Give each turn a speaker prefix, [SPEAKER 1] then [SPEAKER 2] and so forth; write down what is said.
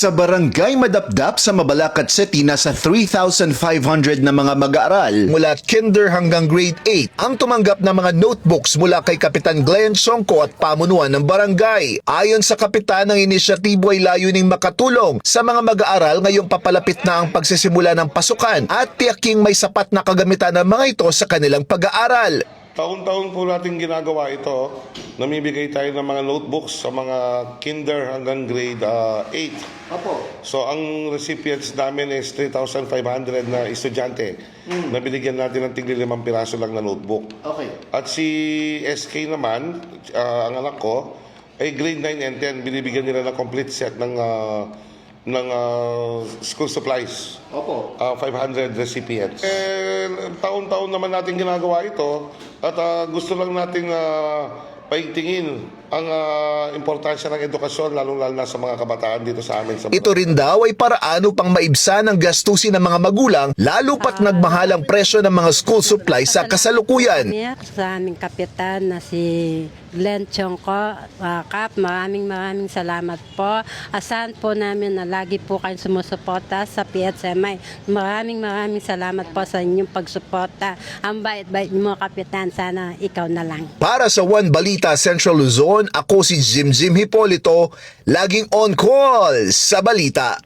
[SPEAKER 1] Sa barangay Madapdap sa Mabalacat City, nasa 3,500 na mga mag-aaral
[SPEAKER 2] Mula kinder hanggang grade 8 ang tumanggap ng mga notebooks mula kay Kapitan Glenn Songko at pamunuan ng barangay. Ayon sa kapitan, ang inisyatibo ay layuning makatulong sa mga mag-aaral ngayong papalapit na ang pagsisimula ng pasukan at tiyaking may sapat na kagamitan ng mga ito sa kanilang pag-aaral.
[SPEAKER 3] Taon-taon po natin ginagawa ito. Namibigay tayo ng mga notebooks sa mga kinder hanggang grade 8.
[SPEAKER 4] Opo.
[SPEAKER 3] So ang recipients namin is 3,500 na estudyante na binigyan natin ng tigli 5 piraso lang na notebook.
[SPEAKER 4] Okay.
[SPEAKER 3] At si SK naman, ang anak ko, ay grade 9 and 10. Binibigyan nila ng complete set ng school supplies.
[SPEAKER 4] Opo.
[SPEAKER 3] 500 recipients. Taon-taon naman natin ginagawa ito at gusto lang nating paigtingin ang importansya ng edukasyon lalong-lalo na sa mga kabataan dito sa amin.
[SPEAKER 2] Ito rin daw ay paraan upang maibsan ang gastusin ng mga magulang lalo pat nagmahal ang presyo ng mga school supplies sa kasalukuyan.
[SPEAKER 5] Sa aming kapitan na si Glenn Songko, Kap, maraming salamat po. Asahan po namin na lagi po kayong sumusuporta sa PHMI. Maraming salamat po sa inyong pagsuporta. Ang bait-bait mo, kapitan, sana ikaw na lang.
[SPEAKER 2] Para sa One Balita Central Luzon, ako si Jim Hipolito, laging on call sa balita.